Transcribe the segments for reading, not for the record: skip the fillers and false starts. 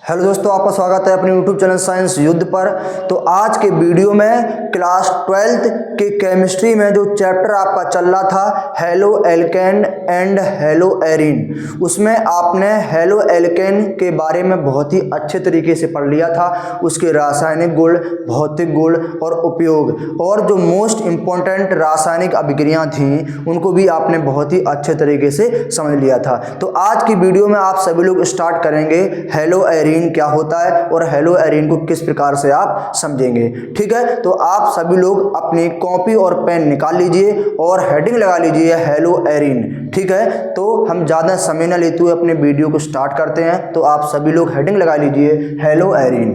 Hello दोस्तों, आपका स्वागत है अपने YouTube चैनल साइंस युद्ध पर। तो आज के वीडियो में क्लास 12th के केमिस्ट्री में जो चैप्टर आपका चल रहा था halo alkane and hello arene, उसमें आपने हेलो एल्केन के बारे में बहुत ही अच्छे तरीके से पढ़ लिया था। उसके रासायनिक गुण, भौतिक गुण और उपयोग, और जो मोस्ट इम्पॉर्टेंट रासायनिक अभिक्रियाएं थीं उनको भी आपने बहुत ही अच्छे तरीके से समझ लिया था। तो आज की वीडियो में आप सभी लोग स्टार्ट करेंगे हेलो एरीन क्या होता है और हेलो एरीन को किस प्रकार से आप समझेंगे। ठीक है, तो आप सभी लोग अपनी कॉपी और पेन निकाल लीजिए और हेडिंग लगा लीजिए हेलो एरीन। ठीक है, तो हम ज़्यादा समय न लेते हुए अपने वीडियो को स्टार्ट करते हैं। तो आप सभी लोग हेडिंग लगा लीजिए hello arene.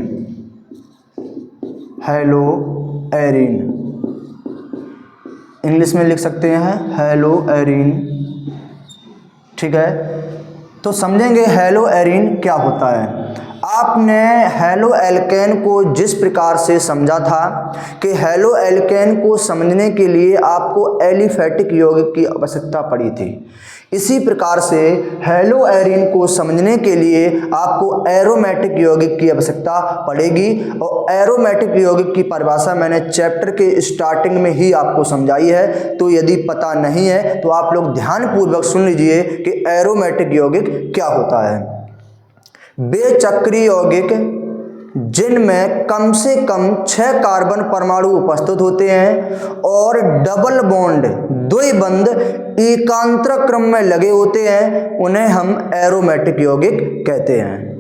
Hello arene English में लिख सकते हैं हेलो एरीन। ठीक है, तो समझेंगे हेलो एरीन क्या होता है। आपने हेलो एल्केन को जिस प्रकार से समझा था कि हेलो एल्केन को समझने के लिए आपको एलिफैटिक यौगिक की आवश्यकता पड़ी थी, इसी प्रकार से हेलो एरीन को समझने के लिए आपको एरोमेटिक यौगिक की आवश्यकता पड़ेगी। और एरोमेटिक यौगिक की परिभाषा मैंने चैप्टर के स्टार्टिंग में ही आपको समझाई है, तो यदि पता नहीं है तो आप लोग ध्यानपूर्वक सुन लीजिए कि एरोमेटिक यौगिक क्या होता है। वे चक्रीय यौगिक जिनमें कम से कम 6 कार्बन परमाणु उपस्थित होते हैं और डबल बॉन्ड द्विबंध एकांतर क्रम में लगे होते हैं, उन्हें हम एरोमेटिक यौगिक कहते हैं।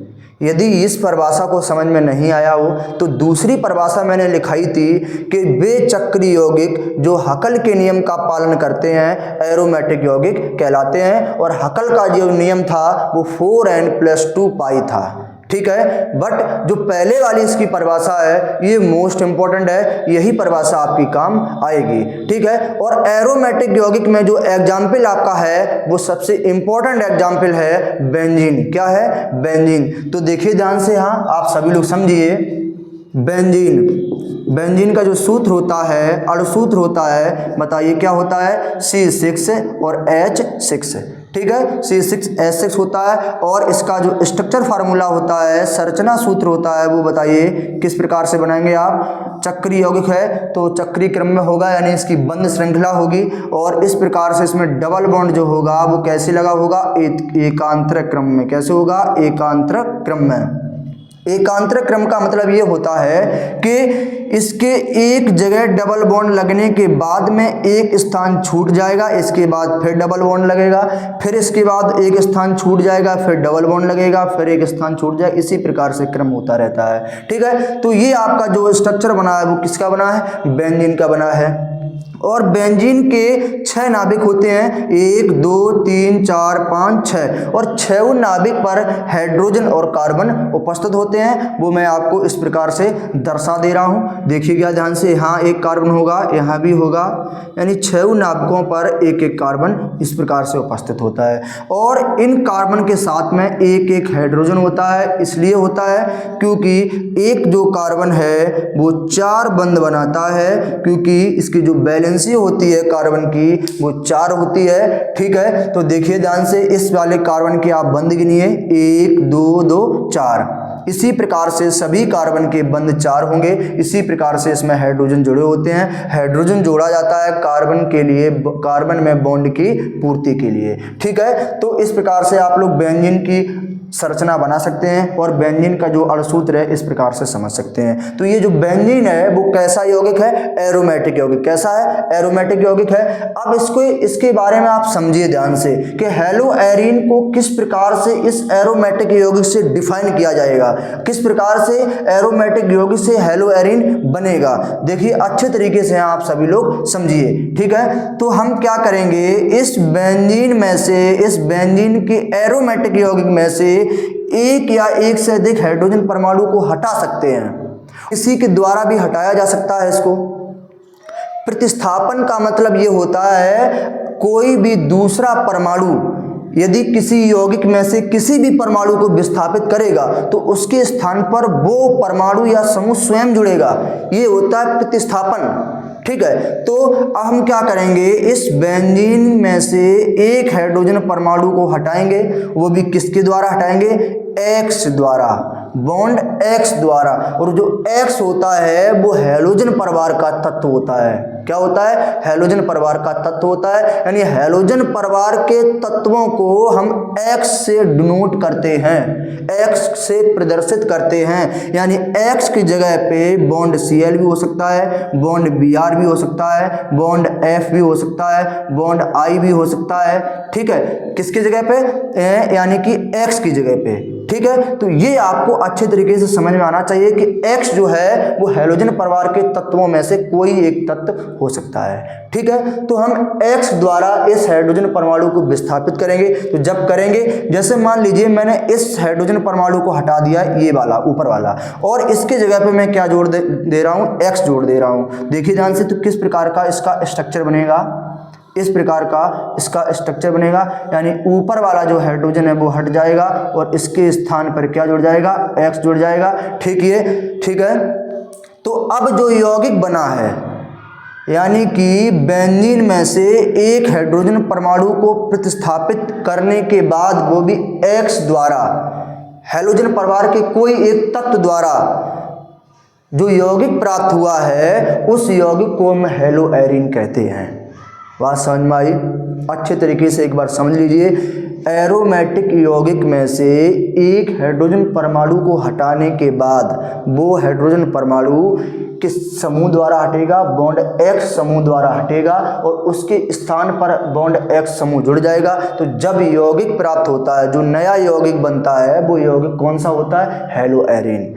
यदि इस परिभाषा को समझ में नहीं आया हो तो दूसरी परिभाषा मैंने लिखाई थी कि वे चक्रीय यौगिक जो हकल के नियम का पालन करते हैं एरोमेटिक यौगिक कहलाते हैं। और हकल का जो नियम था वो 4n+2 पाई था। ठीक है, बट जो पहले वाली इसकी परिभाषा है ये मोस्ट इंपॉर्टेंट है, यही परिभाषा आपकी काम आएगी। ठीक है, और एरोमेटिक यौगिक में जो एग्जाम्पल आपका है वो सबसे इंपॉर्टेंट एग्जाम्पल है बेंजीन। क्या है? बेंजीन। तो देखिए ध्यान से, यहाँ आप सभी लोग समझिए। बेंजीन का जो सूत्र होता है, अणुसूत्र होता है, बताइए क्या होता है? C6 और H6। ठीक है, C6H6 होता है। और इसका जो स्ट्रक्चर फार्मूला होता है, संरचना सूत्र होता है, वो बताइए किस प्रकार से बनाएंगे आप। चक्रीय यौगिक है तो चक्रीय क्रम में होगा, यानी इसकी बंद श्रृंखला होगी। और इस प्रकार से इसमें डबल बॉन्ड जो होगा वो कैसे लगा होगा? एकांतर क्रम में। कैसे होगा? एकांतर क्रम में। एकांतर क्रम का मतलब ये होता है कि इसके एक जगह डबल बॉन्ड लगने के बाद में एक स्थान छूट जाएगा, इसके बाद फिर डबल बॉन्ड लगेगा, फिर इसके बाद एक स्थान छूट जाएगा, फिर डबल बॉन्ड लगेगा, फिर एक स्थान छूट जाएगा। इसी प्रकार से क्रम होता रहता है। ठीक है, तो ये आपका जो स्ट्रक्चर बना है वो किसका बना है? बेंजीन का बना है। और बेंजीन के 6 नाभिक होते हैं, 1 2 3 4 5 6, और 6 नाभिक पर हाइड्रोजन और कार्बन उपस्थित होते हैं। वो मैं आपको इस प्रकार से दर्शा दे रहा हूँ। देखिएगा ध्यान से, यहाँ एक कार्बन होगा, यहाँ भी होगा, यानी 6 नाभिकों पर एक एक कार्बन इस प्रकार से उपस्थित होता है। और इन कार्बन के साथ में एक एक हाइड्रोजन होता है। इसलिए होता है क्योंकि एक जो कार्बन है वो 4 बंध बनाता है, क्योंकि इसकी जो बैलेंस होती है कार्बन की वो 4 होती है। ठीक है, तो देखिए ध्यान से, इस वाले कार्बन के आप बंध गिनिए, 1 2 2 4। इसी प्रकार से सभी कार्बन के बंध 4 होंगे। इसी प्रकार से इसमें हाइड्रोजन जुड़े होते हैं। हाइड्रोजन जोड़ा जाता है कार्बन के लिए, कार्बन में बॉन्ड की पूर्ति के लिए। ठीक है, तो इस प्रकार से आप लोग बेंजीन की संरचना बना सकते हैं और बेंजीन का जो अणुसूत्र है इस प्रकार से समझ सकते हैं। तो ये जो बेंजीन है वो कैसा यौगिक है? एरोमेटिक यौगिक। कैसा है? एरोमेटिक यौगिक है। अब इसके बारे में आप समझिए ध्यान से कि हेलो एरीन को किस प्रकार से इस एरोमेटिक यौगिक से डिफाइन किया जाएगा, किस प्रकार से एरोमेटिक यौगिक से हेलो एरीन बनेगा। देखिए अच्छे तरीके से आप सभी लोग समझिए। ठीक है, तो हम क्या करेंगे, इस बेंजीन में से, इस बेंजीन के एरोमेटिक यौगिक में से एक या एक से अधिक हाइड्रोजन परमाणु को हटा सकते हैं। इसी के द्वारा भी हटाया जा सकता है इसको। प्रतिस्थापन का मतलब ये होता है कोई भी दूसरा परमाणु यदि किसी यौगिक में से किसी भी परमाणु को विस्थापित करेगा तो उसके स्थान पर वो परमाणु या समूह स्वयं जुड़ेगा। ये होता है प्रतिस्थापन। ठीक है, तो अब हम क्या करेंगे, इस बेंजीन में से एक हाइड्रोजन परमाणु को हटाएंगे। वो भी किसके द्वारा हटाएंगे? X द्वारा। बॉन्ड X द्वारा, और जो X होता है वो हैलोजन परिवार का तत्व होता है। क्या होता है? हैलोजन परिवार का तत्व होता है। यानी हैलोजन परिवार के तत्वों को हम X से डिनोट करते हैं, X से प्रदर्शित करते हैं। यानी X की जगह पे बॉन्ड Cl भी हो सकता है, बॉन्ड Br भी हो सकता है, बॉन्ड F भी हो सकता है, बॉन्ड I भी हो सकता है। ठीक है, किसकी जगह पे? यानी कि X की जगह पे। ठीक है, तो ये आपको अच्छे तरीके से समझ में आना चाहिए कि X जो है वो हैलोजन परिवार के तत्वों में से कोई एक तत्व हो सकता है। ठीक है, तो हम X द्वारा इस हाइड्रोजन परमाणु को विस्थापित करेंगे। तो जब करेंगे, जैसे मान लीजिए मैंने इस हाइड्रोजन परमाणु को हटा दिया, ये वाला ऊपर वाला, और इसके जगह पे मैं क्या जोड़ दे रहा हूँ? X जोड़ दे रहा हूँ। देखिए ध्यान से, तो किस प्रकार का इसका स्ट्रक्चर बनेगा? इस प्रकार का इसका स्ट्रक्चर बनेगा। यानी ऊपर वाला जो हाइड्रोजन है वो हट जाएगा और इसके स्थान पर क्या जुड़ जाएगा? X जुड़ जाएगा। ठीक है, तो अब जो यौगिक बना है, यानी कि बेंजीन में से एक हाइड्रोजन परमाणु को प्रतिस्थापित करने के बाद वो भी X द्वारा, हैलोजन परिवार के कोई एक तत्व द्वारा जो यौगिक प्राप्त हुआ है, उस यौगिक को हम हैलो एरीन कहते हैं। बात समझ में आई? अच्छे तरीके से एक बार समझ लीजिए। एरोमेटिक यौगिक में से एक हाइड्रोजन परमाणु को हटाने के बाद वो हाइड्रोजन परमाणु किस समूह द्वारा हटेगा? बॉन्ड X समूह द्वारा हटेगा और उसके स्थान पर बॉन्ड X समूह जुड़ जाएगा। तो जब यौगिक प्राप्त होता है, जो नया यौगिक बनता है, वो यौगिक कौन सा होता है? Hello arene.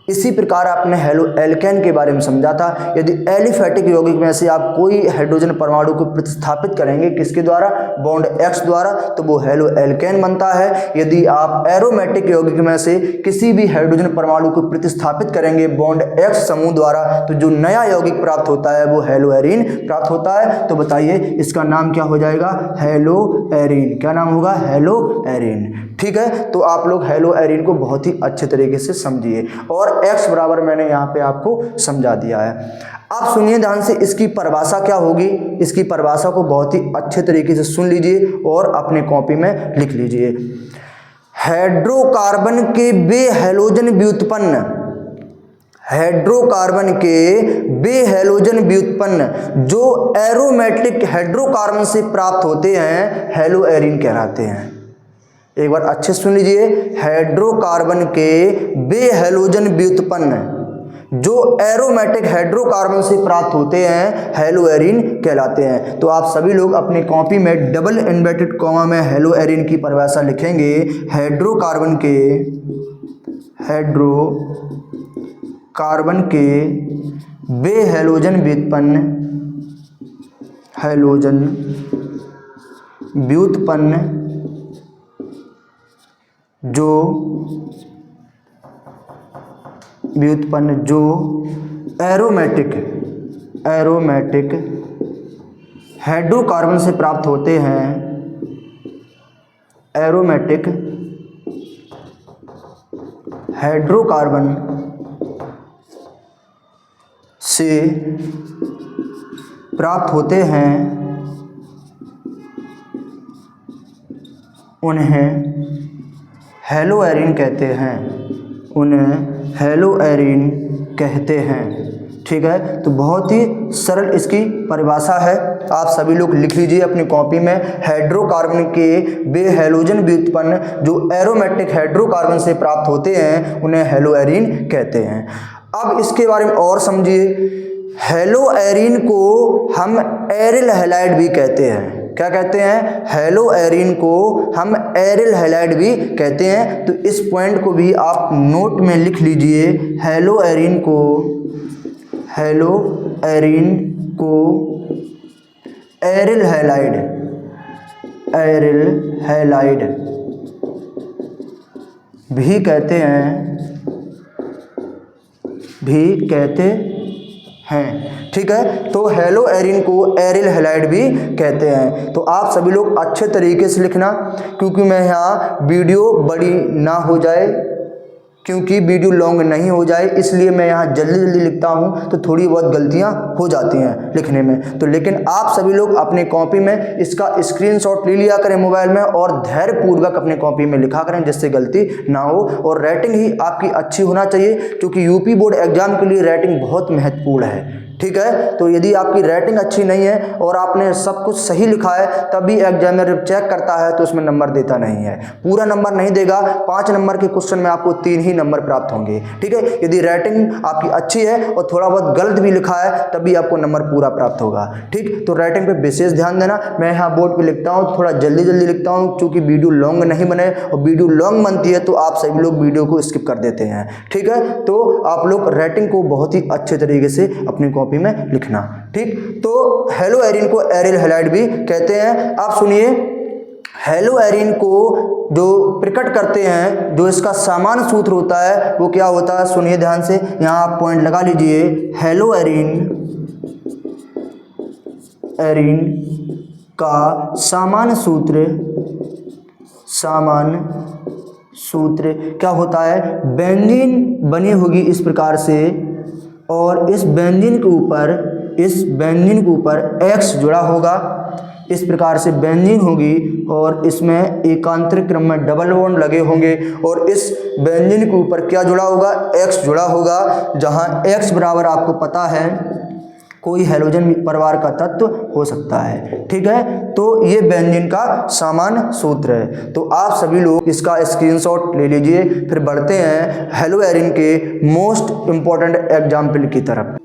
इसी प्रकार आपने हैलो एल्केन के बारे में समझा था। यदि एलिफेटिक यौगिक में से आप कोई हाइड्रोजन परमाणु को प्रतिस्थापित करेंगे, किसके द्वारा? बॉन्ड X द्वारा, तो वो हैलो एल्केन बनता है। यदि आप एरोमेटिक यौगिक में से किसी भी हाइड्रोजन परमाणु को प्रतिस्थापित करेंगे बॉन्ड X समूह द्वारा, तो जो नया यौगिक प्राप्त होता है वो हैलो एरीन प्राप्त होता है। तो बताइए इसका नाम क्या हो जाएगा? Hello arene. क्या नाम होगा? Hello arene. ठीक है, तो आप लोग हैलो एरीन को बहुत ही अच्छे तरीके से समझिए, और X बराबर मैंने यहाँ पे आपको समझा दिया है। आप सुनिए ध्यान से, इसकी परिभाषा क्या होगी? इसकी परिभाषा को बहुत ही अच्छे तरीके से सुन लीजिए और अपने कॉपी में लिख लीजिए। हाइड्रोकार्बन के बे हैलोजन व्युत्पन्न, हाइड्रोकार्बन के बे हैलोजन व्युत्पन्न जो एरोमेटिक हाइड्रोकार्बन से प्राप्त होते हैं, हैलो एरीन कहलाते हैं। एक बार अच्छे सुन लीजिए। हाइड्रोकार्बन के बे हैलोजन व्युत्पन्न जो एरोमेटिक हाइड्रोकार्बन से प्राप्त होते हैं, हैलो एरीन कहलाते हैं। तो आप सभी लोग अपनी कॉपी में डबल इन्वर्टेड कॉमा में हैलो एरीन की परिभाषा लिखेंगे। हाइड्रोकार्बन के बे हैलोजन व्युत्पन्न जो एरोमेटिक हाइड्रोकार्बन से प्राप्त होते हैं, एरोमेटिक हाइड्रोकार्बन से प्राप्त होते हैं, उन्हें हैलो एरीन कहते हैं। उन्हें हैलो एरीन कहते हैं। ठीक है, तो बहुत ही सरल इसकी परिभाषा है। आप सभी लोग लिख लीजिए अपनी कॉपी में। हाइड्रोकार्बन के बे हैलोजन व्युत्पन्न जो एरोमेटिक हाइड्रोकार्बन से प्राप्त होते हैं, उन्हें हैलो एरीन कहते हैं। अब इसके बारे में और समझिए। हैलो एरीन को हम एरिल हैलाइड भी कहते हैं। क्या कहते हैं? हैलो एरीन को हम एरिल हैलाइड भी कहते हैं। तो इस पॉइंट को भी आप नोट में लिख लीजिए। हैलो एरीन को एरिल हैलाइड भी कहते हैं। ठीक है, तो हैलो एरीन को एरिल हैलाइड भी कहते हैं। तो आप सभी लोग अच्छे तरीके से लिखना, क्योंकि मैं यहाँ वीडियो बड़ी ना हो जाए क्योंकि वीडियो लॉन्ग नहीं हो जाए इसलिए मैं यहाँ जल्दी जल्दी लिखता हूँ, तो थोड़ी बहुत गलतियाँ हो जाती हैं लिखने में। तो लेकिन आप सभी लोग अपने कॉपी में इसका स्क्रीनशॉट ले लिया करें मोबाइल में और धैर्यपूर्वक अपने कॉपी में लिखा करें, जिससे गलती ना हो। और राइटिंग ही आपकी अच्छी होना चाहिए, क्योंकि यूपी बोर्ड एग्जाम के लिए राइटिंग बहुत महत्वपूर्ण है। ठीक है, तो यदि आपकी राइटिंग अच्छी नहीं है और आपने सब कुछ सही लिखा है, तभी एग्जामिनर जब चेक करता है तो उसमें नंबर देता नहीं है, पूरा नंबर नहीं देगा। 5 नंबर के क्वेश्चन में आपको 3 ही नंबर प्राप्त होंगे। ठीक है, यदि राइटिंग आपकी अच्छी है और थोड़ा बहुत गलत भी लिखा है, तभी आपको नंबर पूरा प्राप्त होगा। ठीक, तो राइटिंग पे विशेष ध्यान देना। मैं यहाँ बोर्ड पे लिखता हूँ, थोड़ा जल्दी जल्दी लिखता हूँ, क्योंकि वीडियो लॉन्ग नहीं बने, और वीडियो लॉन्ग बनती है तो आप सभी लोग वीडियो को स्किप कर देते हैं। ठीक है, तो आप लोग राइटिंग को बहुत ही अच्छे तरीके से अपनी कॉपी में लिखना। ठीक, तो हेलो एरिन को एरियल हैलाइड भी कहते हैं। आप सुनिए, हेलो एरिन को जो प्रकट करते हैं, जो इसका सामान्य सूत्र होता है वो क्या होता है, सुनिए ध्यान से, यहाँ आप पॉइंट लगा लीजिए। हेलो एरिन का सामान्य सूत्र क्या होता है, बेंजीन बनी होगी इस प्रकार से, और इस बेंजीन के ऊपर X जुड़ा होगा। इस प्रकार से बेंजीन होगी और इसमें एकांतरिक क्रम में डबल बॉन्ड लगे होंगे, और इस बेंजीन के ऊपर क्या जुड़ा होगा, X जुड़ा होगा, जहां X बराबर आपको पता है कोई हैलोजन परिवार का तत्व हो सकता है। ठीक है, तो ये बेंजीन का सामान्य सूत्र है। तो आप सभी लोग इसका स्क्रीनशॉट ले लीजिए। फिर बढ़ते हैं हेलो एरिन के मोस्ट इंपॉर्टेंट एग्जाम्पल की तरफ।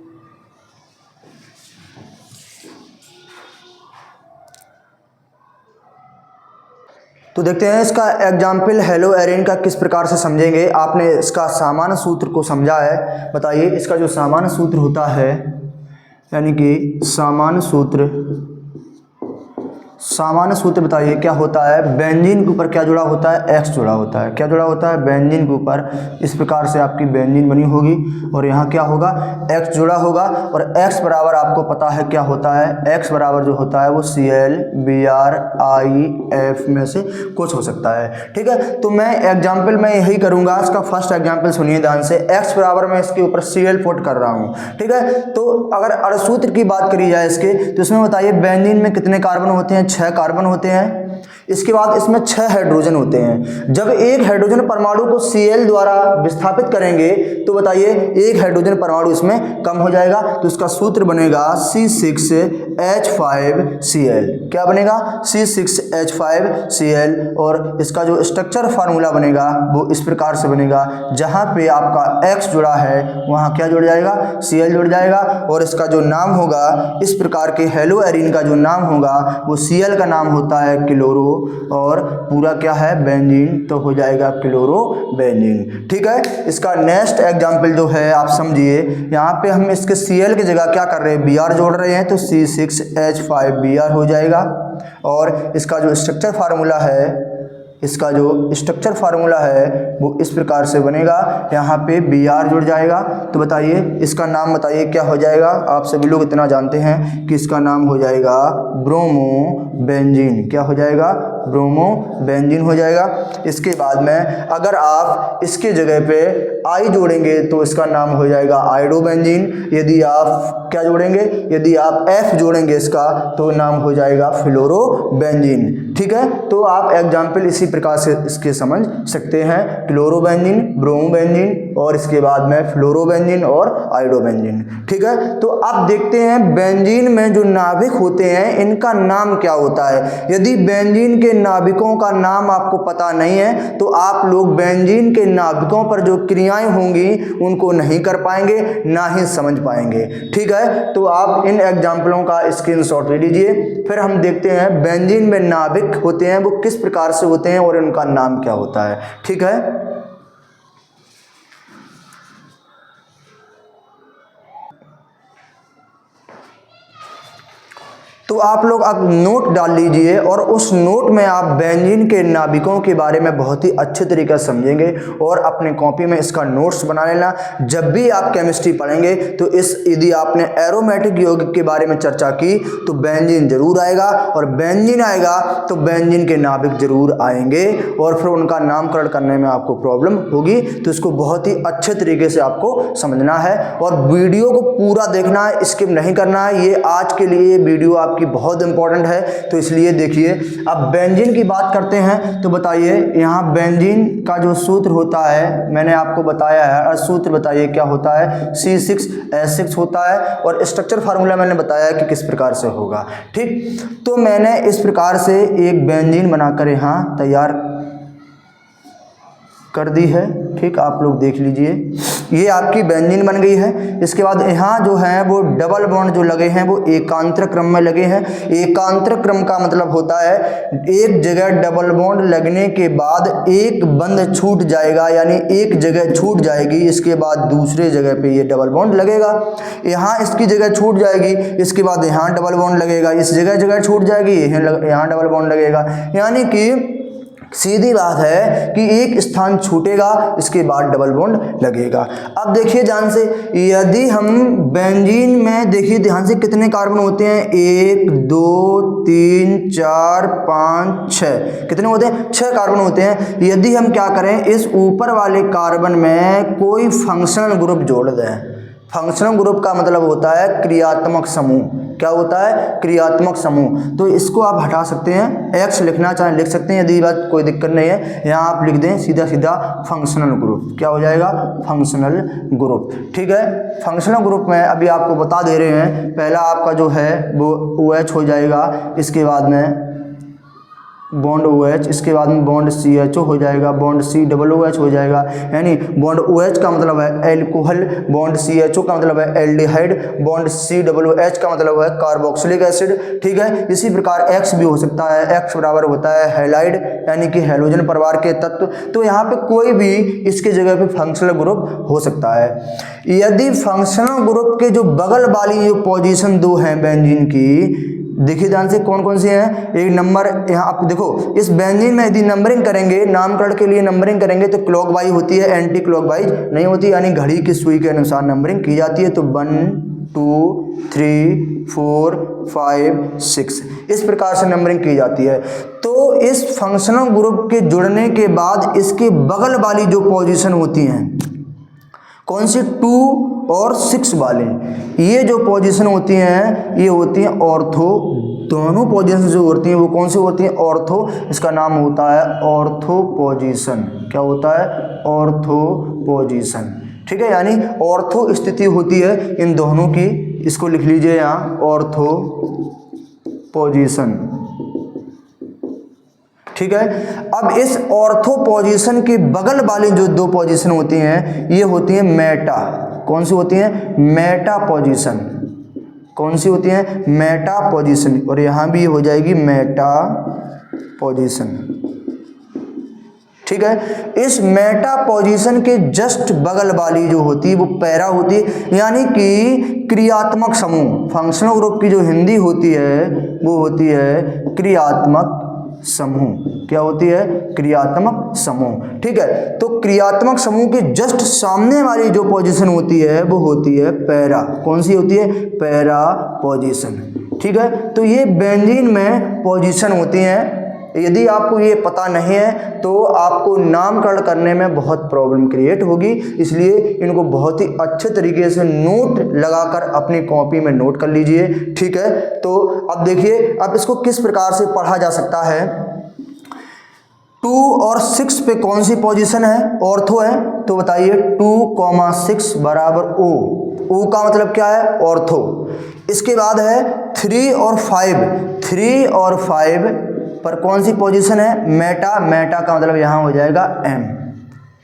तो देखते हैं इसका एग्जाम्पल हेलो एरिन का किस प्रकार से समझेंगे। आपने इसका सामान्य सूत्र को समझा है, बताइए इसका जो सामान्य सूत्र होता है, यानी कि सामान्य सूत्र बताइए क्या होता है। बेंजीन के ऊपर क्या जुड़ा होता है, X जुड़ा होता है। क्या जुड़ा होता है, बेंजीन के ऊपर इस प्रकार से आपकी बेंजीन बनी होगी, और यहाँ क्या होगा, X जुड़ा होगा, और X बराबर आपको पता है क्या होता है, X बराबर जो होता है वो ClBrIF में से कुछ हो सकता है। ठीक है, तो मैं एग्जाम्पल में यही करूँगा। इसका फर्स्ट एग्जाम्पल सुनिए ध्यान से। X बराबर मैं इसके ऊपर Cl पुट कर रहा हूँ। ठीक है, तो अगर अणुसूत्र की बात करी जाए इसके, तो इसमें बताइए बेंजीन में कितने कार्बन होते हैं, 6 कार्बन होते हैं। इसके बाद इसमें 6 हाइड्रोजन होते हैं। जब एक हाइड्रोजन परमाणु को Cl द्वारा विस्थापित करेंगे तो बताइए एक हाइड्रोजन परमाणु इसमें कम हो जाएगा, तो इसका सूत्र बनेगा C6H5Cl। क्या बनेगा, C6H5Cl। और इसका जो स्ट्रक्चर फार्मूला बनेगा वो इस प्रकार से बनेगा, जहां पे आपका X जुड़ा है वहां क्या जुड़ जाएगा, Cl जुड़ जाएगा, और इसका जो नाम होगा इस प्रकार के हेलो एरिन का जो नाम होगा वो Cl का नाम होता है क्लोरो, और पूरा क्या है, बेंजीन, तो हो जाएगा क्लोरो बेंजीन। ठीक है, इसका नेक्स्ट एग्जाम्पल जो है आप समझिए। यहाँ पे हम इसके Cl की जगह क्या कर रहे हैं, Br जोड़ रहे हैं, तो C6H5Br हो जाएगा। और इसका जो स्ट्रक्चर फार्मूला है वो इस प्रकार से बनेगा, यहाँ पे Br जुड़ जाएगा। तो बताइए इसका नाम बताइए क्या हो जाएगा। आप सभी लोग इतना जानते हैं कि इसका नाम हो जाएगा ब्रोमो बेंजीन। क्या हो जाएगा, ब्रोमो बेंजीन हो जाएगा। इसके बाद में अगर आप इसके जगह पे I जोड़ेंगे तो इसका नाम हो जाएगा आइडो बेंजीन। यदि आप क्या जोड़ेंगे, यदि आप F जोड़ेंगे इसका तो नाम हो जाएगा फ्लोरो बेंजीन। ठीक है, तो आप एग्जाम्पल इसी प्रकार से इसके समझ सकते हैं, क्लोरो बेंजीन, ब्रोमो बेंजीन, और इसके बाद में फ्लोरो बेंजीन और आइडो बेंजीन। ठीक है, तो आप देखते हैं बेंजीन में जो नाभिक होते हैं इनका नाम क्या होता है। यदि बेंजीन के नाभिकों का नाम आपको पता नहीं है तो आप लोग बेंजीन के नाभिकों पर जो क्रियाएं होंगी उनको नहीं कर पाएंगे, ना ही समझ पाएंगे। ठीक है, तो आप इन एग्जाम्पलों का स्क्रीनशॉट ले लीजिए। फिर हम देखते हैं बेंजीन में नाभिक होते हैं वो किस प्रकार से होते हैं और उनका नाम क्या होता है। ठीक है, तो आप लोग अब नोट डाल लीजिए और उस नोट में आप बेंजीन के नाभिकों के बारे में बहुत ही अच्छे तरीके से समझेंगे और अपने कॉपी में इसका नोट्स बना लेना। जब भी आप केमिस्ट्री पढ़ेंगे तो यदि आपने एरोमेटिक यौगिक के बारे में चर्चा की तो बेंजीन जरूर आएगा, और बेंजीन आएगा तो बेंजीन के नाभिक जरूर आएंगे और फिर उनका नामकरण करने में आपको प्रॉब्लम होगी। तो इसको बहुत ही अच्छे तरीके से आपको समझना है और वीडियो को पूरा देखना है, स्किप नहीं करना है। ये आज के लिए वीडियो आपकी बहुत इंपॉर्टेंट है, तो इसलिए देखिए। अब बेंजीन की बात करते हैं तो बताइए यहाँ बेंजीन का जो सूत्र होता है मैंने आपको बताया है, और सूत्र बताइए क्या होता है, C6H6 होता है, और स्ट्रक्चर फार्मूला मैंने बताया कि किस प्रकार से होगा। ठीक, तो मैंने इस प्रकार से एक बेंजीन बनाकर यहाँ तैयार कर दी है। ठीक, आप लोग देख लीजिए, ये आपकी बेंजीन बन गई है। इसके बाद यहाँ जो है वो डबल बॉन्ड जो लगे हैं वो एकांतर क्रम में लगे हैं। एकांतर क्रम का मतलब होता है एक जगह डबल बॉन्ड लगने के बाद एक बंद छूट जाएगा, यानी एक जगह छूट जाएगी, इसके बाद दूसरे जगह पे ये डबल बॉन्ड लगेगा। यहाँ इसकी जगह छूट जाएगी, इसके बाद यहाँ डबल बॉन्ड लगेगा, इस जगह छूट जाएगी, यहाँ डबल बॉन्ड लगेगा। यानी कि सीधी बात है कि एक स्थान छूटेगा, इसके बाद डबल बॉन्ड लगेगा। अब देखिए ध्यान से, यदि हम बेंजीन में देखिए ध्यान से कितने कार्बन होते हैं, 1 2 3 4 5 6, कितने होते हैं, 6 कार्बन होते हैं। यदि हम क्या करें, इस ऊपर वाले कार्बन में कोई फंक्शनल ग्रुप जोड़ दें। फंक्शनल ग्रुप का मतलब होता है क्रियात्मक समूह। क्या होता है, क्रियात्मक समूह। तो इसको आप हटा सकते हैं, X लिखना चाहें लिख सकते हैं, यदि बात कोई दिक्कत नहीं है। यहाँ आप लिख दें सीधा सीधा फंक्शनल ग्रुप। क्या हो जाएगा, फंक्शनल ग्रुप। ठीक है, फंक्शनल ग्रुप में अभी आपको बता दे रहे हैं, पहला आपका जो है वो OH हो जाएगा, इसके बाद में बॉन्ड OH, इसके बाद में बॉन्ड CHO हो जाएगा, बॉन्ड COOH हो जाएगा। यानी बॉन्ड OH का मतलब है एल्कोहल, बॉन्ड CHO का मतलब है एल्डिहाइड, बॉन्ड COOH का मतलब है कार्बोक्सिलिक एसिड। ठीक है, इसी प्रकार X भी हो सकता है, X बराबर होता है हैलाइड, यानी कि हैलोजन परिवार के तत्व। तो यहाँ पे कोई भी इसके जगह पे फंक्शनल ग्रुप हो सकता है। यदि फंक्शनल ग्रुप के जो बगल वाली जो पोजीशन दो हैं बेंजीन की, देखिए ध्यान से कौन कौन सी हैं। एक नंबर, यहाँ आप देखो इस बेंजीन में यदि नंबरिंग करेंगे, नामकरण के लिए नंबरिंग करेंगे तो क्लॉकवाइज होती है, एंटी क्लॉकवाइज नहीं होती, यानी घड़ी की सुई के अनुसार नंबरिंग की जाती है। तो 1 2 3 4 5 6 इस प्रकार से नंबरिंग की जाती है। तो इस फंक्शनल ग्रुप के जुड़ने के बाद इसके बगल वाली जो पोजीशन होती हैं, कौन सी, 2 और 6 वाले, ये जो पोजीशन होती हैं ये होती हैं ऑर्थो। दोनों पोजीशन जो होती हैं वो कौन सी होती हैं, ऑर्थो। इसका नाम होता है ऑर्थो पोजीशन। क्या होता है, ऑर्थो पोजीशन। ठीक है, यानी ऑर्थो स्थिति होती है इन दोनों की। इसको लिख लीजिए यहाँ, ऑर्थो पोजीशन। ठीक है, अब इस ऑर्थो पोजीशन के बगल वाली जो दो पोजीशन होती हैं ये होती हैं मेटा। कौन सी होती हैं, मेटा पोजीशन। कौन सी होती हैं, मेटा पोजीशन। और यहाँ भी हो जाएगी मेटा पोजीशन। ठीक है, इस मेटा पोजीशन के जस्ट बगल वाली जो होती है वो पैरा होती है, यानी कि क्रियात्मक समूह। फंक्शनल ग्रुप की जो हिंदी होती है वो होती है क्रियात्मक समूह। क्या होती है, क्रियात्मक समूह। ठीक है, तो क्रियात्मक समूह के जस्ट सामने वाली जो पोजीशन होती है वो होती है पैरा। कौन सी होती है, पैरा पोजीशन। ठीक है, तो ये बेंजीन में पोजीशन होती हैं। यदि आपको ये पता नहीं है तो आपको नामकरण करने में बहुत प्रॉब्लम क्रिएट होगी, इसलिए इनको बहुत ही अच्छे तरीके से नोट लगाकर अपनी कॉपी में नोट कर लीजिए। ठीक है, तो अब देखिए अब इसको किस प्रकार से पढ़ा जा सकता है। 2 और 6 पे कौन सी पोजीशन है, ऑर्थो है। तो बताइए 2, 6 बराबर O। O का मतलब क्या है, ऑर्थो। इसके बाद है 3 और 5। 3 और 5 पर कौन सी पोजीशन है, मेटा। मेटा का मतलब यहाँ हो जाएगा M।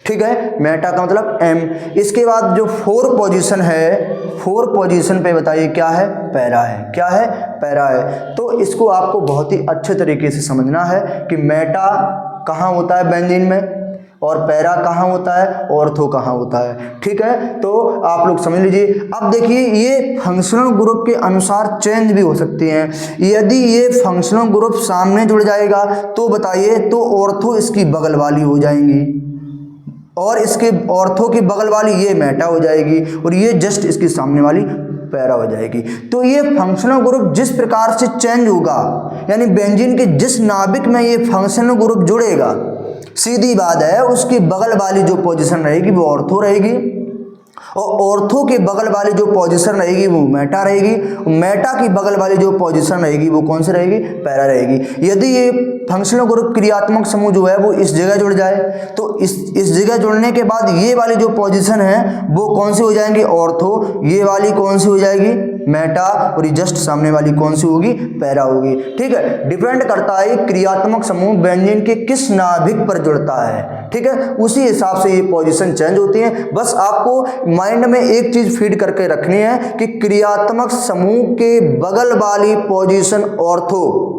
ठीक है, मेटा का मतलब M। इसके बाद जो 4 पोजीशन है, 4 पोजीशन पे बताइए क्या है, पैरा है। क्या है, पैरा है। तो इसको आपको बहुत ही अच्छे तरीके से समझना है कि मेटा कहाँ होता है बेंजीन में, और पैरा कहाँ होता है, ऑर्थो कहाँ होता है। ठीक है, तो आप लोग समझ लीजिए। अब देखिए ये फंक्शनल ग्रुप के अनुसार चेंज भी हो सकती हैं। यदि ये फंक्शनल ग्रुप सामने जुड़ जाएगा तो बताइए, तो ऑर्थो इसकी बगल वाली हो जाएंगी और इसके ऑर्थो की बगल वाली ये मेटा हो जाएगी और ये जस्ट इसकी सामने वाली पैरा हो जाएगी। तो ये फंक्शनल ग्रुप जिस प्रकार से चेंज होगा, यानी बेंजीन के जिस नाभिक में ये फंक्शनल ग्रुप जुड़ेगा, सीधी बात है उसकी बगल वाली जो पोजीशन रहेगी वो ऑर्थो रहेगी और ऑर्थो के बगल वाली जो पोजीशन रहेगी वो मेटा रहेगी। मेटा की बगल वाली जो पोजीशन रहेगी वो कौन सी रहेगी, पैरा रहेगी। यदि ये फंक्शनल ग्रुप क्रियात्मक समूह जो है वो इस जगह जुड़ जाए तो इस जगह जुड़ने के बाद ये वाली जो पोजीशन है वो कौन सी हो जाएंगी, ऑर्थो। ये वाली कौन सी हो जाएगी, मेटा, और ये जस्ट सामने वाली कौन सी होगी, पैरा होगी। ठीक है, डिपेंड करता है क्रियात्मक समूह बेंजीन के किस नाभिक पर जुड़ता है। ठीक है, उसी हिसाब से ये पोजीशन चेंज होती है। बस आपको माइंड में एक चीज फीड करके रखनी है कि क्रियात्मक समूह के बगल वाली पोजीशन ऑर्थो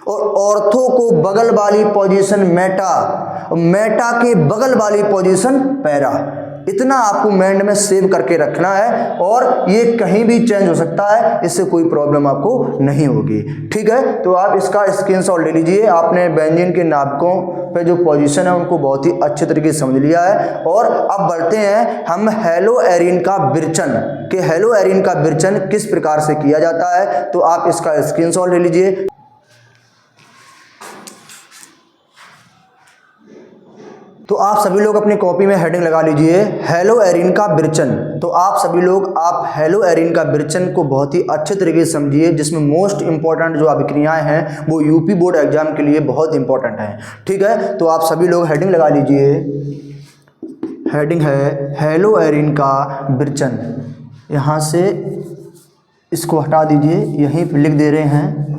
और ऑर्थो को बगल वाली पोजीशन मेटा, मेटा के बगल वाली पोजीशन पैरा। इतना आपको माइंड में सेव करके रखना है और ये कहीं भी चेंज हो सकता है, इससे कोई प्रॉब्लम आपको नहीं होगी। ठीक है, तो आप इसका स्क्रीनशॉट ले लीजिए। आपने बेंजीन के नाभिकों पे जो पोजीशन है उनको बहुत ही अच्छे तरीके से समझ लिया है। और अब बढ़ते हैं हम हेलोएरिन का विरचन, कि हेलोएरिन का विरचन किस प्रकार से किया जाता है। तो आप इसका स्क्रीनशॉट ले लीजिए। तो आप सभी लोग अपनी कॉपी में हेडिंग लगा लीजिए, हेलोएरिन का विरचन। तो आप सभी लोग आप हेलोएरिन का विरचन को बहुत ही अच्छे तरीके से समझिए, जिसमें मोस्ट इंपॉर्टेंट जो अभिक्रियाएं हैं वो यूपी बोर्ड एग्जाम के लिए बहुत इंपॉर्टेंट हैं। ठीक है, तो आप सभी लोग हेडिंग लगा लीजिए। हेडिंग है हेलोएरिन का विरचन। यहाँ से इसको हटा दीजिए, यहीं पर लिख दे रहे हैं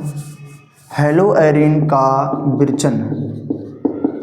हेलोएरिन का विरचन।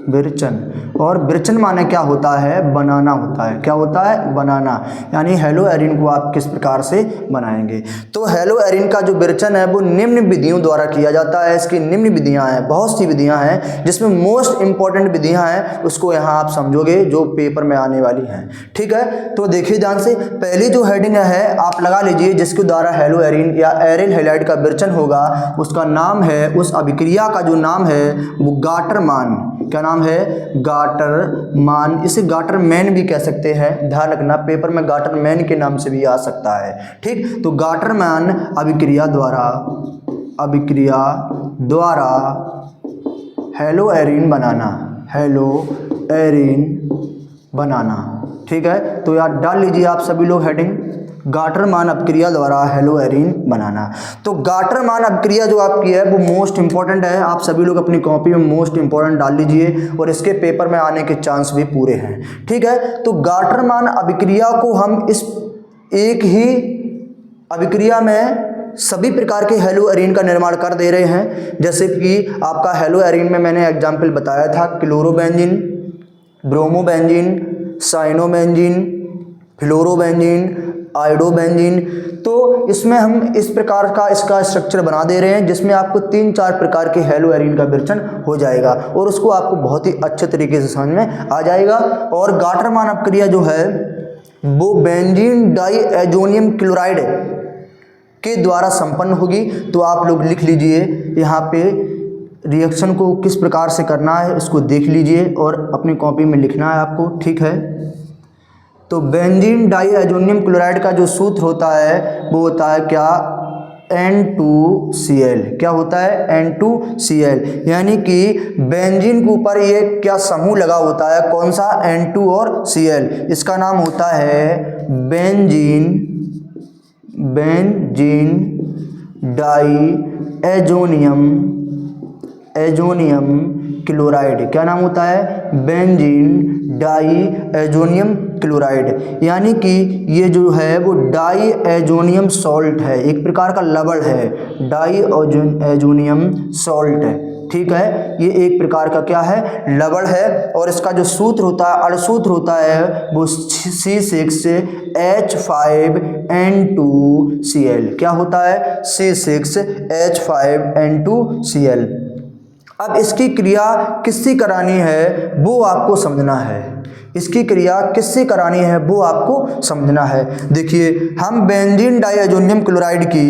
विरचन, और विरचन माने क्या होता है, बनाना होता है। क्या होता है, बनाना। यानी हेलोएरिन को आप किस प्रकार से बनाएंगे। तो हेलोएरिन का जो विरचन है वो निम्न विधियों द्वारा किया जाता है। इसकी निम्न विधियां हैं, बहुत सी विधियां हैं, जिसमें मोस्ट इंपॉर्टेंट विधियां हैं उसको यहाँ आप समझोगे जो पेपर में आने वाली हैं। ठीक है, तो देखिए ध्यान से। पहली जो हेडिंग है आप लगा लीजिए, जिसके द्वारा हेलोएरिन या एरिल हैलाइड का विरचन होगा, उसका नाम है, उस अभिक्रिया का जो नाम है वो गाटरमान। क्या नाम है, गाटरमान। इसे गाटरमैन भी कह सकते हैं, ध्यान रखना पेपर में गाटरमैन के नाम से भी आ सकता है। ठीक, तो गाटरमान अभिक्रिया द्वारा हेलोएरिन बनाना, हेलोएरिन बनाना। ठीक है, तो यार डाल लीजिए आप सभी लोग हेडिंग, गाटरमान अभिक्रिया द्वारा हेलोएरिन बनाना। तो गाटरमान अभिक्रिया जो आपकी है वो मोस्ट इंपॉर्टेंट है। आप सभी लोग अपनी कॉपी में मोस्ट इंपॉर्टेंट डाल लीजिए और इसके पेपर में आने के चांस भी पूरे हैं। ठीक है, तो गाटरमान अभिक्रिया को हम इस एक ही अभिक्रिया में सभी प्रकार के हेलोएरिन का निर्माण कर दे रहे हैं। जैसे कि आपका हेलोएरिन में मैंने एग्जाम्पल बताया था, chlorobenzene, bromobenzene, cyanobenzene, fluorobenzene, iodobenzene. तो इसमें हम इस प्रकार का इसका स्ट्रक्चर बना दे रहे हैं, जिसमें आपको 3-4 प्रकार के हेलोएरिन का विरचन हो जाएगा और उसको आपको बहुत ही अच्छे तरीके से समझ में आ जाएगा। और गाटरमान अभिक्रिया जो है वो बेंजीन डाइएजोनियम क्लोराइड के द्वारा संपन्न होगी। तो आप लोग लिख लीजिए यहाँ पे, रिएक्शन को किस प्रकार से करना है इसको देख लीजिए और अपनी कॉपी में लिखना है आपको। ठीक है, तो बेंजीन डाइएजोनियम क्लोराइड का जो सूत्र होता है वो होता है क्या, N2Cl। क्या होता है, N2Cl। यानी कि बेंजीन के ऊपर ये क्या समूह लगा होता है, कौन सा, N2 और Cl। इसका नाम होता है बेंजीन डाइएजोनियम क्लोराइड। क्या नाम होता है, बेंजीन डाइएजोनियम क्लोराइड। यानी कि ये जो है वो डाइएजोनियम सॉल्ट है, एक प्रकार का लवण है, डाइएजोनियम सॉल्ट है। ठीक है, ये एक प्रकार का क्या है, लवण है। और इसका जो सूत्र होता है, अणुसूत्र होता है वो C6H5N2Cl। क्या होता है, C6H5N2Cl। अब इसकी क्रिया किससे करानी है वो आपको समझना है, इसकी क्रिया किससे करानी है वो आपको समझना है। देखिए हम बेंजीन डाइअजोनियम क्लोराइड की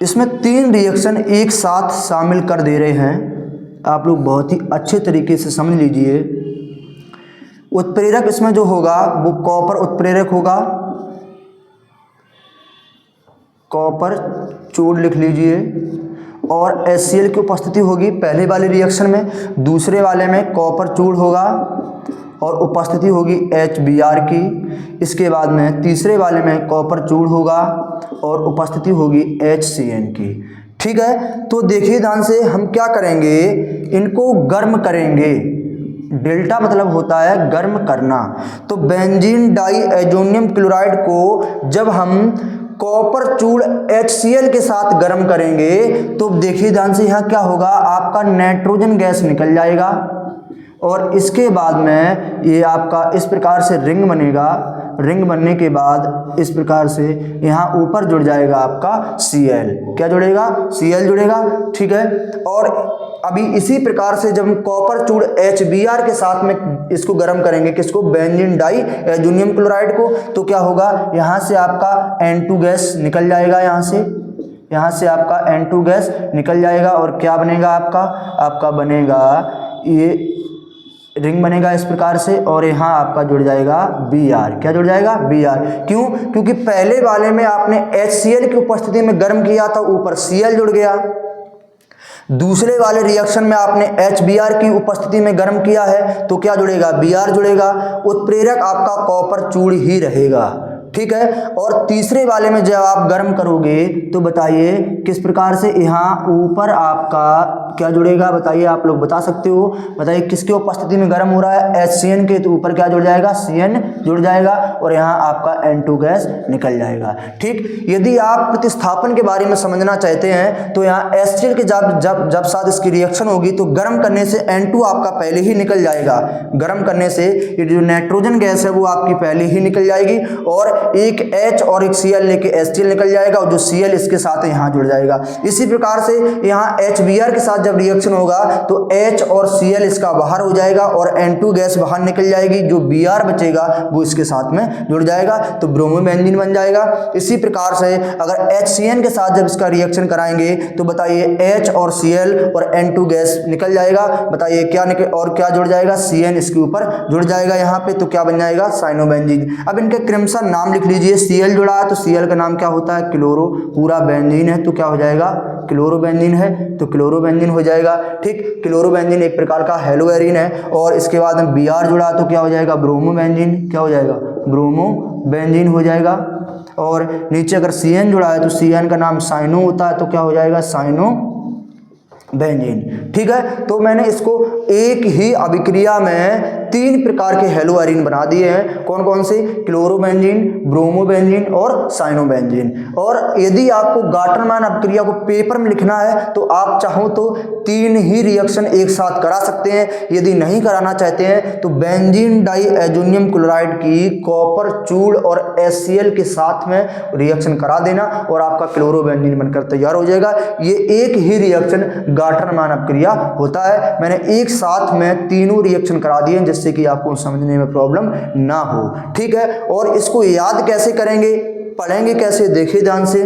इसमें 3 रिएक्शन एक साथ शामिल कर दे रहे हैं, आप लोग बहुत ही अच्छे तरीके से समझ लीजिए। उत्प्रेरक इसमें जो होगा वो कॉपर उत्प्रेरक होगा, कॉपर चूड़ लिख लीजिए, और HCl की उपस्थिति होगी पहले वाले रिएक्शन में, दूसरे वाले में कॉपर चूड़ होगा और उपस्थिति होगी HBr की, इसके बाद में तीसरे वाले में कॉपर चूड़ होगा और उपस्थिति होगी HCN की। ठीक है, तो देखिए ध्यान से हम क्या करेंगे, इनको गर्म करेंगे। डेल्टा मतलब होता है गर्म करना। तो बेंजीन डाइअजोनियम क्लोराइड को जब हम कॉपर चूड़ HCl के साथ गर्म करेंगे तो देखिए ध्यान से यहाँ क्या होगा, आपका नाइट्रोजन गैस निकल जाएगा और इसके बाद में ये आपका इस प्रकार से रिंग बनेगा। रिंग बनने के बाद इस प्रकार से यहाँ ऊपर जुड़ जाएगा आपका Cl। क्या जुड़ेगा? Cl जुड़ेगा। ठीक है, और अभी इसी प्रकार से जब हम कॉपर चूड़ HBr के साथ में इसको गर्म करेंगे, किसको? बेंजीन डाइअजोनियम क्लोराइड को, तो क्या होगा, यहाँ से आपका N2 गैस निकल जाएगा, यहाँ से आपका N2 गैस निकल जाएगा और क्या बनेगा आपका बनेगा ये रिंग बनेगा इस प्रकार से, और यहाँ आपका जुड़ जाएगा Br। क्या जुड़ जाएगा? Br। क्यों? क्योंकि पहले वाले में आपने HCl की उपस्थिति में गर्म किया था, ऊपर Cl जुड़ गया। दूसरे वाले रिएक्शन में आपने HBr की उपस्थिति में गर्म किया है तो क्या जुड़ेगा? Br जुड़ेगा। उत्प्रेरक आपका कॉपर चूड़ ही रहेगा। ठीक है, और तीसरे वाले में जब आप गर्म करोगे तो बताइए किस प्रकार से, यहाँ ऊपर आपका क्या जुड़ेगा? बताइए, आप लोग बता सकते हो, बताइए किसकी उपस्थिति में गर्म हो रहा है? HCN के, तो ऊपर क्या जुड़ जाएगा? Cn जुड़ जाएगा और यहाँ आपका N2 गैस निकल जाएगा। ठीक, यदि आप प्रतिस्थापन के बारे में समझना चाहते हैं तो यहाँ HCl के जब साथ इसकी रिएक्शन होगी तो गर्म करने से N2 आपका पहले ही निकल जाएगा। गर्म करने से ये जो नाइट्रोजन गैस है वो आपकी पहले ही निकल जाएगी और एक H और एक Cl लेके HCl निकल जाएगा और जो Cl इसके साथ यहाँ जुड़ जाएगा। इसी प्रकार से यहाँ HBr के साथ जब रिएक्शन होगा तो H और Cl इसका बाहर हो जाएगा और N2 गैस बाहर निकल जाएगी, जो Br बचेगा वो इसके साथ में जुड़ जाएगा, तो ब्रोमोबेंजीन बन जाएगा। इसी प्रकार से अगर HCN के साथ जब इसका रिएक्शन कराएंगे तो बताइए H और Cl और N2 गैस निकल जाएगा। बताइए क्या निकल और क्या जुड़ जाएगा? Cn इसके ऊपर जुड़ जाएगा यहाँ पे, तो क्या बन जाएगा? साइनोबेंजीन। अब इनके क्रमशः नाम लिख लीजिए। Cl जुड़ा है तो Cl का नाम क्या होता है? क्लोरो। पूरा बेंजीन है तो क्या हो जाएगा? क्लोरोबेंजीन है तो क्लोरोबेंजीन हो जाएगा। ठीक, क्लोरोबेंजीन एक प्रकार का हेलोएरिन है और इसके बाद में Br जुड़ा तो क्या हो जाएगा? ब्रोमोबेंजीन। क्या हो जाएगा? ब्रोमोबेंजीन हो जाएगा। और नीचे अगर Cn जुड़ा है तो Cn का नाम साइनो होता है तो क्या हो जाएगा? Cyano benzene. ठीक है, तो मैंने इसको एक ही अभिक्रिया में 3 प्रकार के हेलोएरिन बना दिए हैं। कौन कौन से? क्लोरोबेंजीन, ब्रोमोबेंजीन और साइनोबेंजीन। और यदि आपको गाटरमैन अभिक्रिया को पेपर में लिखना है तो आप चाहो तो 3 ही रिएक्शन एक साथ करा सकते हैं। यदि नहीं कराना चाहते हैं तो बेंजीन डाइअजोनियम क्लोराइड की कॉपर चूड़ और HCl के साथ में रिएक्शन करा देना और आपका क्लोरोबेंजीन बनकर तैयार हो जाएगा। ये एक ही रिएक्शन गाटरमैन अभिक्रिया होता है। मैंने एक साथ में तीनों रिएक्शन करा दिए जिससे कि आपको समझने में प्रॉब्लम ना हो। ठीक है, और इसको याद कैसे करेंगे, पढ़ेंगे कैसे? देखिए ध्यान से।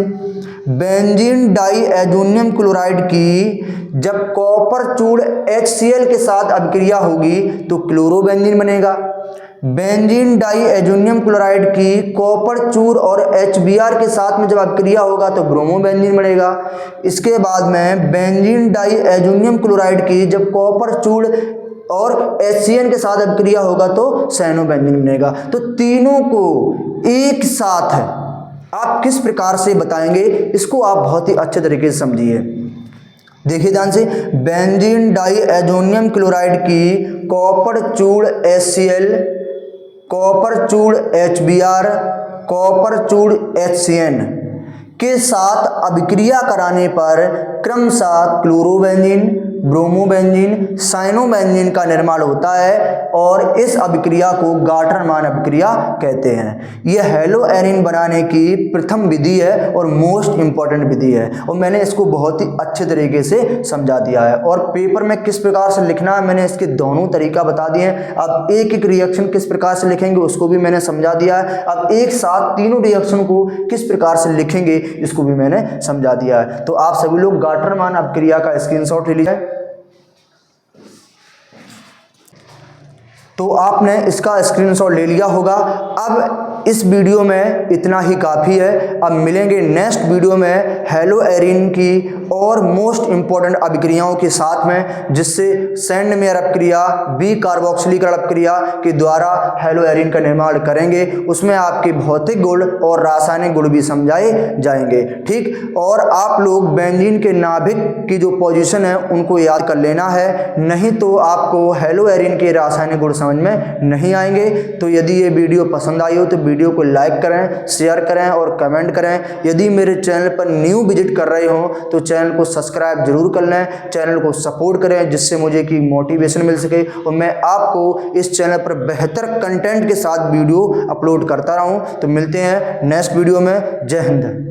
बेंजीन डाइअजोनियम क्लोराइड की जब कॉपर चूड़ HCl के साथ अभिक्रिया होगी तो क्लोरोबेंजीन बनेगा। बेंजीन डाइअजोनियम क्लोराइड की कॉपर चूड़ और HBr के साथ में जब अभिक्रिया होगा तो ब्रोमोबेंजीन बनेगा। इसके बाद में बेंजीन डाइअजोनियम क्लोराइड की जब कॉपर चूड़ और HCN के साथ अभिक्रिया होगा तो साइनोबेंजीन बनेगा। तो तीनों को एक साथ आप किस प्रकार से बताएंगे, इसको आप बहुत ही अच्छे तरीके से समझिए। देखिए ध्यान से। बेंजीन डाइअजोनियम क्लोराइड की कॉपर चूड़ HCl, कॉपर चूड़ HBr, कॉपर चूड़ HCN के साथ अभिक्रिया कराने पर क्रमशः क्लोरोबेंजीन, ब्रोमोबेंजीन, साइनोबेंजीन का निर्माण होता है और इस अभिक्रिया को गार्टरमान अभिक्रिया कहते हैं। यह हेलो एरिन बनाने की प्रथम विधि है और मोस्ट इंपॉर्टेंट विधि है और मैंने इसको बहुत ही अच्छे तरीके से समझा दिया है। और पेपर में किस प्रकार से लिखना है मैंने इसके दोनों तरीका बता दिए हैं। अब एक एक रिएक्शन किस प्रकार से लिखेंगे उसको भी मैंने समझा दिया है। अब एक साथ तीनों रिएक्शन को किस प्रकार से लिखेंगे इसको भी मैंने समझा दिया है। तो आप सभी लोग गार्टरमान अभिक्रिया का स्क्रीनशॉट ले लीजिए। तो आपने इसका स्क्रीनशॉट ले लिया होगा। अब इस वीडियो में इतना ही काफ़ी है। अब मिलेंगे नेक्स्ट वीडियो में हेलो एरिन की और मोस्ट इंपॉर्टेंट अभिक्रियाओं के साथ में, जिससे सैंडमेयर अपक्रिया, बी कार्बोक्सिलीकरण अपक्रिया के द्वारा हेलो एरिन का निर्माण करेंगे। उसमें आपके भौतिक गुण और रासायनिक गुण भी समझाए जाएंगे। ठीक, और आप लोग बेंजीन के नाभिक की जो पोजीशन है उनको याद कर लेना है, नहीं तो आपको हेलो एरिन के रासायनिक गुण समझ में नहीं आएंगे। तो यदि ये वीडियो पसंद आई हो तो वीडियो को लाइक करें, शेयर करें और कमेंट करें। यदि मेरे चैनल पर न्यू विजिट कर रहे हो तो चैनल को सब्सक्राइब जरूर कर लें, चैनल को सपोर्ट करें, जिससे मुझे की मोटिवेशन मिल सके और मैं आपको इस चैनल पर बेहतर कंटेंट के साथ वीडियो अपलोड करता रहूं। तो मिलते हैं नेक्स्ट वीडियो में। जय हिंद।